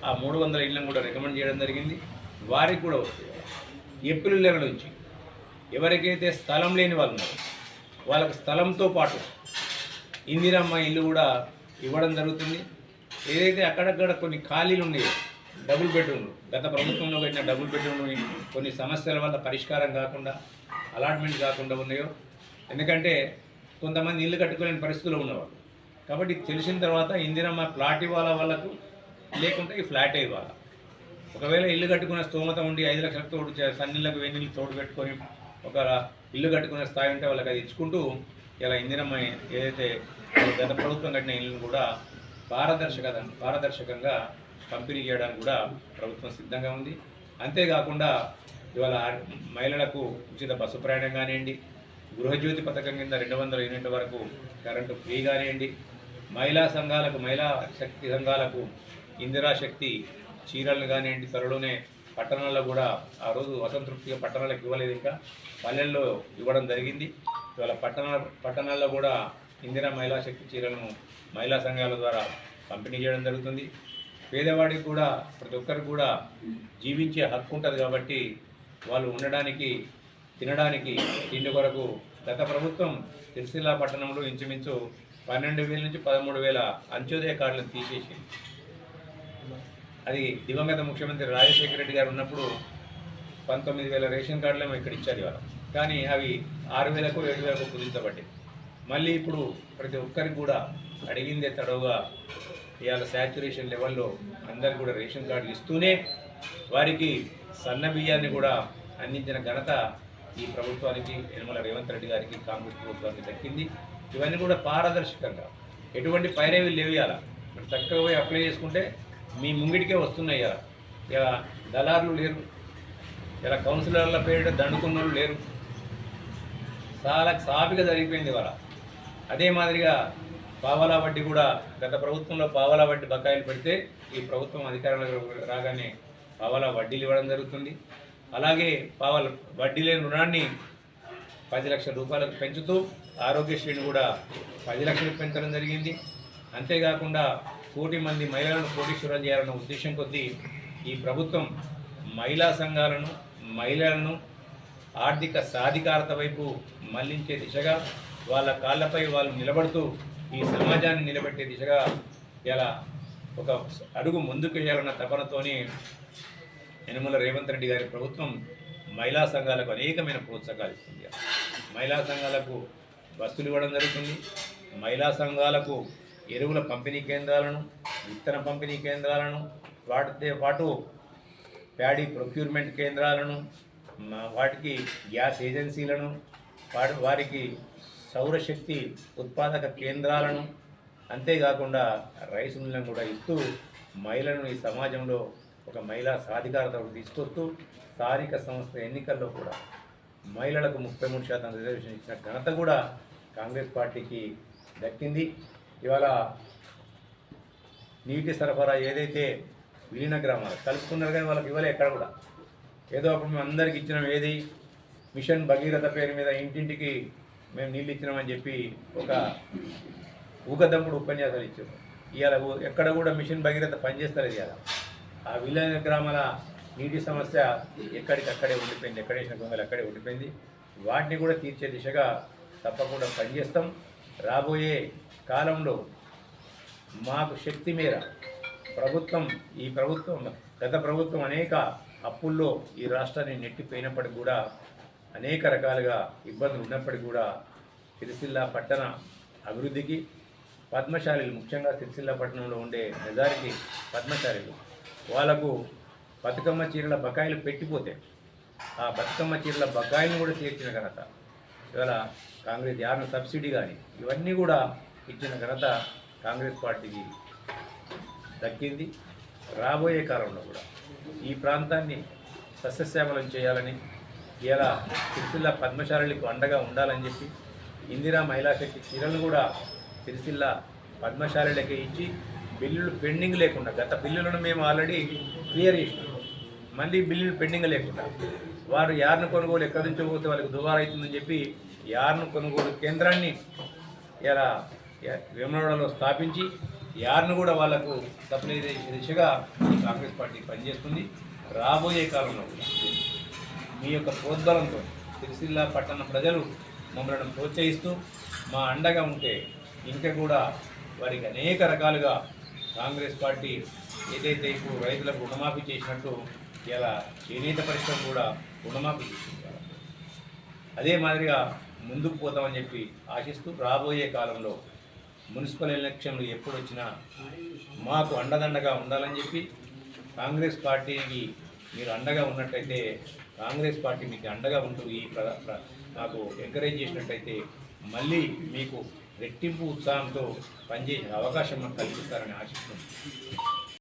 ఆ 300 ఇళ్లను కూడా రికమెండ్ చేయడం జరిగింది. వారికి కూడా వస్తాయి. ఏప్రిల్ నెల నుంచి ఎవరికైతే స్థలం లేని వాళ్ళు ఉన్నారో వాళ్ళకి స్థలంతో పాటు ఇందిరమ్మ ఇల్లు కూడా ఇవ్వడం జరుగుతుంది. ఏదైతే అక్కడక్కడ కొన్ని ఖాళీలు ఉన్నాయో డబుల్ బెడ్రూమ్లు, గత ప్రభుత్వంలో పెట్టిన డబుల్ బెడ్రూమ్లు కొన్ని సమస్యల వల్ల పరిష్కారం కాకుండా అలాట్మెంట్ కాకుండా ఉన్నాయో, ఎందుకంటే కొంతమంది ఇల్లు కట్టుకోలేని పరిస్థితుల్లో ఉన్నవాళ్ళు. కాబట్టి తెలిసిన తర్వాత ఇందిరమ్మ ప్లాట్ ఇవ్వాలా వాళ్ళకు, లేకుంటే ఈ ఫ్లాటే ఇవ్వాలా. ఒకవేళ ఇల్లు కట్టుకునే స్తోమత ఉండి 5 లక్షల తోడు సన్నీళ్ళకు వేనీళ్ళు తోడు పెట్టుకొని ఒక ఇల్లు కట్టుకునే స్థాయి ఉంటే వాళ్ళకి అది ఇచ్చుకుంటూ ఇలా ఇందిరమ్మ ఏదైతే గత ప్రభుత్వం కట్టిన ఇల్లును కూడా పారదర్శకంగా పంపిణీ చేయడానికి కూడా ప్రభుత్వం సిద్ధంగా ఉంది. అంతేకాకుండా ఇవాళ మహిళలకు ఉచిత బస్సు ప్రయాణం కానివ్వండి, గృహజ్యోతి పథకం కింద 200 యూనిట్ల వరకు కరెంటు ఫ్రీ కానివ్వండి, మహిళా శక్తి సంఘాలకు ఇందిరాశక్తి చీరలను కానివ్వండి, త్వరలోనే పట్టణాల్లో కూడా ఆ రోజు అసంతృప్తిగా పట్టణాలకు ఇవ్వలేదు, ఇంకా పల్లెల్లో ఇవ్వడం జరిగింది. ఇవాళ పట్టణాల్లో కూడా ఇందిరా మహిళా శక్తి చీరలను మహిళా సంఘాల ద్వారా పంపిణీ చేయడం జరుగుతుంది. పేదవాడికి కూడా ప్రతి ఒక్కరికి కూడా జీవించే హక్కు ఉంటుంది కాబట్టి వాళ్ళు ఉండడానికి తినడానికి తిండి కొరకు గత ప్రభుత్వం సిరిసిల్ల పట్టణంలో ఇంచుమించు 12,000 నుంచి 13,000 అంత్యోదయ కార్డులను తీసేసింది. అది దివంగత ముఖ్యమంత్రి రాజశేఖర రెడ్డి గారు ఉన్నప్పుడు 19,000 రేషన్ కార్డులేమో ఇక్కడ ఇచ్చారు ఇవాళ. కానీ అవి 6,000కు 7,000కు కుదించబడ్డాయి. మళ్ళీ ఇప్పుడు ప్రతి ఒక్కరికి కూడా అడిగిందే తడవుగా ఇవాళ శాచ్యురేషన్ లెవెల్లో అందరికి కూడా రేషన్ కార్డులు ఇస్తూనే వారికి సన్న బియ్యాన్ని కూడా అందించిన ఘనత ఈ ప్రభుత్వానికి, యనమల రేవంత్ రెడ్డి గారికి, కాంగ్రెస్ ప్రభుత్వానికి దక్కింది. ఇవన్నీ కూడా పారదర్శకంగా ఎటువంటి పైరవీలు లేవు. ఇవాళ మీరు చక్కగా పోయి అప్లై చేసుకుంటే మీ ముంగిటికే వస్తున్నాయి. ఇలా దళారులు లేరు, ఇలా కౌన్సిలర్ల పేరిట దండుకున్న వాళ్ళు లేరు. చాలా సాపిగా జరిగిపోయింది ఇవాళ. అదే మాదిరిగా పావలా వడ్డీ కూడా గత ప్రభుత్వంలో పావలా వడ్డీ బకాయిలు పెడితే ఈ ప్రభుత్వం అధికారంలోకి రాగానే పావలా వడ్డీలు ఇవ్వడం జరుగుతుంది. అలాగే వడ్డీ లేని రుణాన్ని 10 లక్షల రూపాయలకు పెంచుతూ ఆరోగ్యశ్రీని కూడా 10 లక్షలకు పెంచడం జరిగింది. అంతేకాకుండా 1 కోటి మంది మహిళలను కోటీశ్వరం చేయాలన్న ఉద్దేశం కొద్దీ ఈ ప్రభుత్వం మహిళా సంఘాలను, మహిళలను ఆర్థిక సాధికారత వైపు మళ్లించే దిశగా, వాళ్ళ కాళ్ళపై వాళ్ళు నిలబడుతూ ఈ సమాజాన్ని నిలబెట్టే దిశగా ఇలా ఒక అడుగు ముందుకు వేయాలన్న తపనతోని యనమల రేవంత్ రెడ్డి గారి ప్రభుత్వం మహిళా సంఘాలకు అనేకమైన ప్రోత్సాహాలు ఇస్తుంది. మహిళా సంఘాలకు బస్సులు ఇవ్వడం జరుగుతుంది. మహిళా సంఘాలకు ఎరువుల పంపిణీ కేంద్రాలను, విత్తన పంపిణీ కేంద్రాలను, వాటితో పాటు ప్యాడీ ప్రొక్యూర్మెంట్ కేంద్రాలను, వాటికి గ్యాస్ ఏజెన్సీలను, వారికి సౌరశక్తి ఉత్పాదక కేంద్రాలను, అంతేకాకుండా రైస్ మిల్లను కూడా ఇస్తూ మహిళలను ఈ సమాజంలో ఒక మహిళా సాధికారతకు తీసుకొస్తూ స్థానిక సంస్థ ఎన్నికల్లో కూడా మహిళలకు 33% రిజర్వేషన్ ఇచ్చిన ఘనత కూడా కాంగ్రెస్ పార్టీకి దక్కింది. ఇవాళ నీటి సరఫరా ఏదైతే విలీన గ్రామాలు కలుపుకున్నారు కానీ వాళ్ళకి ఇవ్వలే ఎక్కడ కూడా. ఏదో అప్పుడు మేము అందరికి ఇచ్చినాం, ఏది మిషన్ భగీరథ పేరు మీద ఇంటింటికి మేము నీళ్ళు ఇచ్చినామని చెప్పి ఒక ఊగదంపుడు ఉపన్యాసాలు ఇచ్చారు. ఇవాళ ఎక్కడ కూడా మిషన్ భగీరథ పనిచేస్తారు. ఇవాళ ఆ విలీన గ్రామాల నీటి సమస్య ఎక్కడికక్కడే ఉండిపోయింది, ఎక్కడ వేసిన గొంగలు అక్కడే ఉండిపోయింది. వాటిని కూడా తీర్చే దిశగా తప్పకుండా పనిచేస్తాం. రాబోయే కాలంలో మాకు శక్తి మేర గత ప్రభుత్వం అనేక అప్పుల్లో ఈ రాష్ట్రాన్ని నెట్టిపోయినప్పటికీ కూడా, అనేక రకాలుగా ఇబ్బందులు ఉన్నప్పటికీ కూడా సిరిసిల్ల పట్టణ అభివృద్ధికి పద్మశాలీలు, ముఖ్యంగా సిరిసిల్ల పట్టణంలో ఉండే మెజారిటీ పద్మశాలీలు, వాళ్లకు బతుకమ్మ చీరల బకాయిలు పెట్టిపోతే ఆ బతుకమ్మ చీరల బకాయిలను కూడా తీర్చిన ఘనత ఇవాళ కాంగ్రెస్ యార్న సబ్సిడీ కానీ ఇవన్నీ కూడా ఇచ్చిన ఘనత కాంగ్రెస్ పార్టీకి దక్కింది. రాబోయే కాలంలో కూడా ఈ ప్రాంతాన్ని సస్యశ్యామలం చేయాలని, ఇలా సిరిసిల్ల పద్మశాలీలకు అండగా ఉండాలని చెప్పి ఇందిరా మహిళా శక్తి చీరలను కూడా సిరిసిల్ల పద్మశాలీలకే ఇచ్చి బిల్లులు పెండింగ్ లేకుండా, గత బిల్లులను మేము ఆల్రెడీ క్లియర్ చేసినాం, మళ్ళీ బిల్లులు పెండింగ్ లేకుండా వారు యార్ను కొనుగోలు ఎక్కడి నుంచో పోతే వాళ్ళకి దుబారా అవుతుందని చెప్పి యార్ను కొనుగోలు కేంద్రాన్ని ఇలా వేములవాడలో స్థాపించి యార్ను కూడా వాళ్లకు సప్లై చేసే దిశగా కాంగ్రెస్ పార్టీ పనిచేస్తుంది. రాబోయే కాలంలో కూడా మీ యొక్క ప్రోద్బలంతో సిరిసిల్ల పట్టణ ప్రజలు మమ్మల్ని ప్రోత్సహిస్తూ మా అండగా ఉంటే ఇంకా కూడా వారికి అనేక రకాలుగా కాంగ్రెస్ పార్టీ ఏదైతే ఇప్పుడు రైతులకు రుణమాఫీ చేసినట్టు ఇలా చేనేత పరిశ్రమ కూడా రుణమాఫీ చేసింది. అదే మాదిరిగా ముందుకు పోతామని చెప్పి ఆశిస్తూ రాబోయే కాలంలో మున్సిపల్ ఎలక్షన్లు ఎప్పుడు వచ్చినా మాకు అండదండగా ఉండాలని చెప్పి కాంగ్రెస్ పార్టీకి మీరు అండగా ఉన్నట్టయితే కాంగ్రెస్ పార్టీ మీకు అండగా ఉంటూ ఈ మాకు ఎంకరేజ్ చేసినట్టయితే మళ్ళీ మీకు రెట్టింపు ఉత్సాహంతో పనిచేసే అవకాశం మాకు కల్పిస్తారని ఆశిస్తున్నాను.